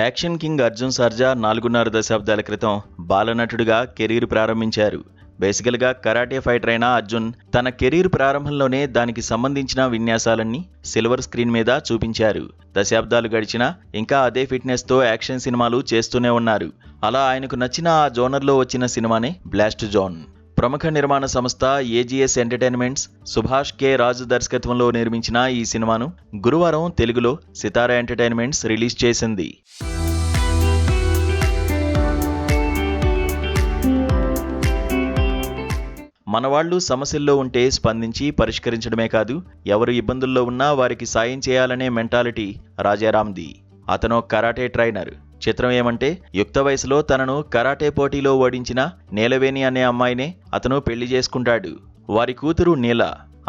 Action king Arjun Sarja 4.5 దశాబ్దాల క్రితం బాలనటుడిగా career ప్రారంభించారు. బేసికల్గా కరాటే ఫైటర్ అయిన అర్జున్ తన కెరీర్ ప్రారంభంలోనే దానికి సంబంధించిన విన్యాసాలన్నీ సిల్వర్ స్క్రీన్ మీద చూపించారు. దశాబ్దాలు గడిచినా ఇంకా అదే ఫిట్నెస్తో యాక్షన్ సినిమాలు చేస్తూనే ఉన్నారు. అలా ఆయనకు నచ్చిన ఆ జోనర్లో వచ్చిన సినిమానే బ్లాస్ట్ జోన్. ప్రముఖ నిర్మాణ సంస్థ ఏజీఎస్ ఎంటర్టైన్మెంట్స్ సుభాష్ కె రాజు దర్శకత్వంలో నిర్మించిన ఈ సినిమాను గురువారం తెలుగులో సితారా ఎంటర్టైన్మెంట్స్ రిలీజ్ చేసింది. మనవాళ్లు సమస్యల్లో ఉంటే స్పందించి పరిష్కరించడమే కాదు, ఎవరు ఇబ్బందుల్లో ఉన్నా వారికి సాయం చేయాలనే మెంటాలిటీ రాజారాంది. అతను కరాటే ట్రైనర్. చిత్రం ఏమంటే, యుక్త వయసులో తనను కరాటే పోటీలో ఓడించిన నీలవేణి అనే అమ్మాయినే అతను పెళ్లి చేసుకుంటాడు. వారి కూతురు నీల.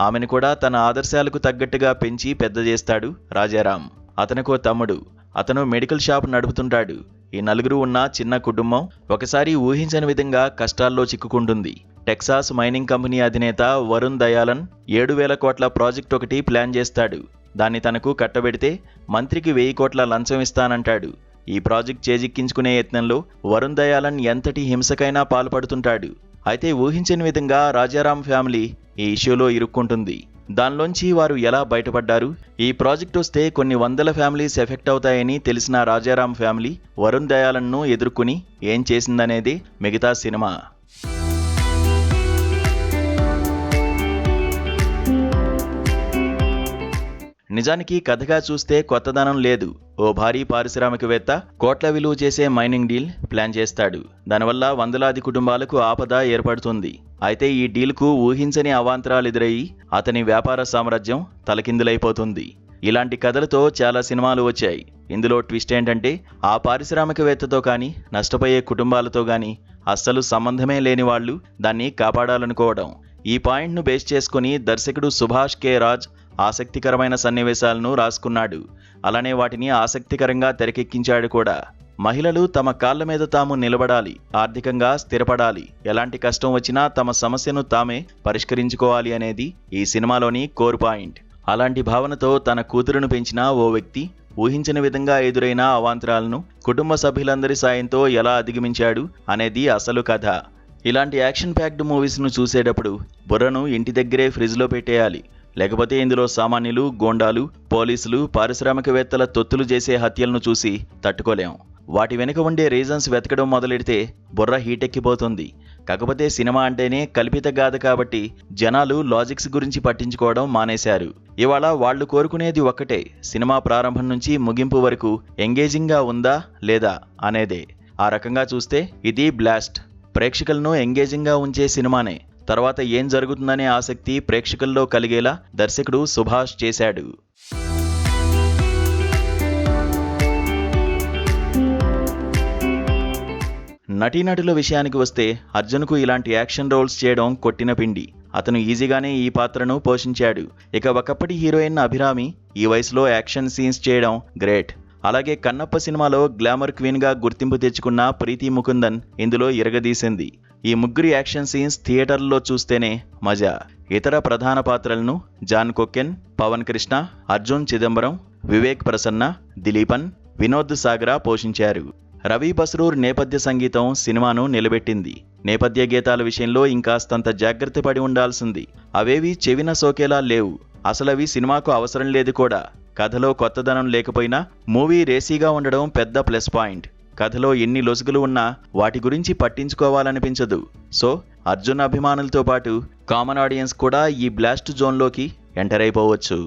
ఆమెను కూడా తన ఆదర్శాలకు తగ్గట్టుగా పెంచి పెద్ద చేస్తాడు రాజారాం. అతనికో తమ్ముడు. అతను మెడికల్ షాప్ నడుపుతుంటాడు. ఈ నలుగురు ఉన్న చిన్న కుటుంబం ఒకసారి ఊహించని విధంగా కష్టాల్లో చిక్కుకుంటుంది. టెక్సాస్ మైనింగ్ కంపెనీ అధినేత వరుణ్ దయాలన్ 7,000 కోట్ల ప్రాజెక్ట్ ఒకటి ప్లాన్ చేస్తాడు. దాన్ని తనకు కట్టబెడితే మంత్రికి 1,000 కోట్ల లంచం ఇస్తానంటాడు. ఈ ప్రాజెక్ట్ చేజిక్కించుకునే యత్నంలో వరుణ్ దయాలన్ ఎంతటి హింసకైనా పాల్పడుతుంటాడు. అయితే ఊహించని విధంగా రాజారాం ఫ్యామిలీ ఈ ఇష్యూలో ఇరుక్కుంటుంది. దానిలోంచి వారు ఎలా బయటపడ్డారు? ఈ ప్రాజెక్ట్ వస్తే కొన్ని వందల ఫ్యామిలీస్ ఎఫెక్ట్ అవుతాయని తెలిసిన రాజారాం ఫ్యామిలీ వరుణ్ దయాలన్ను ఎదుర్కొని ఏం చేసిందనేది మిగతా సినిమా. నిజానికి కథగా చూస్తే కొత్తదనం లేదు. ఓ భారీ పారిశ్రామికవేత్త కోట్ల విలువ చేసే మైనింగ్ డీల్ ప్లాన్ చేస్తాడు. దానివల్ల వందలాది కుటుంబాలకు ఆపద ఏర్పడుతుంది. అయితే ఈ డీల్కు ఊహించని అవాంతరాలు ఎదురయ్యి అతని వ్యాపార సామ్రాజ్యం తలకిందులైపోతుంది. ఇలాంటి కథలతో చాలా సినిమాలు వచ్చాయి. ఇందులో ట్విస్ట్ ఏంటంటే, ఆ పారిశ్రామికవేత్తతో కానీ నష్టపోయే కుటుంబాలతో కానీ అస్సలు సంబంధమే లేని వాళ్ళు దాన్ని కాపాడాలనుకోవడం. ఈ పాయింట్ను బేస్ చేసుకుని దర్శకుడు సుభాష్ కె రాజ్ ఆసక్తికరమైన సన్నివేశాలను రాసుకున్నాడు. అలానే వాటిని ఆసక్తికరంగా తెరకెక్కించాడు కూడా. మహిళలు తమ కాళ్ల మీద తాము నిలబడాలి, ఆర్థికంగా స్థిరపడాలి, ఎలాంటి కష్టం వచ్చినా తమ సమస్యను తామే పరిష్కరించుకోవాలి అనేది ఈ సినిమాలోని కోర్ పాయింట్. అలాంటి భావనతో తన కూతురును పెంచిన ఓ వ్యక్తి ఊహించని విధంగా ఎదురైన అవాంతరాలను కుటుంబ సభ్యులందరి సాయంతో ఎలా అధిగమించాడు అనేది అసలు కథ. ఇలాంటి యాక్షన్ ప్యాక్డ్ మూవీస్ను చూసేటప్పుడు బుర్రను ఇంటి దగ్గరే ఫ్రిడ్జ్లో పెట్టేయాలి. లేకపోతే ఇందులో సామాన్యులు, గోండాలు, పోలీసులు, పారిశ్రామికవేత్తల తొత్తులు చేసే హత్యలను చూసి తట్టుకోలేం. వాటి వెనుక ఉండే రీజన్స్ వెతకడం మొదలెడితే బుర్ర హీటెక్కిపోతుంది. కాకపోతే సినిమా అంటేనే కల్పిత గాథ కాబట్టి జనాలు లాజిక్స్ గురించి పట్టించుకోవడం మానేశారు. ఇవాళ వాళ్ళు కోరుకునేది ఒక్కటే, సినిమా ప్రారంభం నుంచి ముగింపు వరకు ఎంగేజింగ్గా ఉందా లేదా అనేదే. ఆ రకంగా చూస్తే ఇది బ్లాస్ట్ ప్రేక్షకులను ఎంగేజింగ్గా ఉంచే సినిమానే. తర్వాత ఏం జరుగుతుందనే ఆసక్తి ప్రేక్షకుల్లో కలిగేలా దర్శకుడు సుభాష్ చేశాడు. నటీనటుల విషయానికి వస్తే అర్జున్కు ఇలాంటి యాక్షన్ రోల్స్ చేయడం కొట్టిన పిండి. అతను ఈజీగానే ఈ పాత్రను పోషించాడు. ఇక ఒకప్పటి హీరోయిన్ అభిరామి ఈ వయసులో యాక్షన్ సీన్స్ చేయడం గ్రేట్. అలాగే కన్నప్ప సినిమాలో గ్లామర్ క్వీన్గా గుర్తింపు తెచ్చుకున్న ప్రీతి ముకుందన్ ఇందులో ఇరగదీసింది. ఈ ముగ్గురి యాక్షన్ సీన్స్ థియేటర్లో చూస్తేనే మజా. ఇతర ప్రధాన పాత్రలను జాన్ కొకెన్, పవన్ కృష్ణ, అర్జున్ చిదంబరం, వివేక్ ప్రసన్న, దిలీపన్, వినోద్ సాగరా పోషించారు. రవి బస్రూర్ నేపథ్య సంగీతం సినిమాను నిలబెట్టింది. నేపథ్య గీతాల విషయంలో ఇంకాస్తంత జాగ్రత్త పడి ఉండాల్సింది. అవేవి చెవిన సోకేలా లేవు. అసలవి సినిమాకు అవసరం లేదు కూడా. కథలో కొత్తదనం లేకపోయినా మూవీ రేసీగా ఉండడం పెద్ద ప్లస్ పాయింట్. కథలో ఎన్ని లొసుగులు ఉన్నా వాటి గురించి పట్టించుకోవాలనిపించదు. సో అర్జున్ అభిమానులతో పాటు కామన్ ఆడియన్స్ కూడా ఈ బ్లాస్ట్ జోన్లోకి ఎంటర్ అయిపోవచ్చు.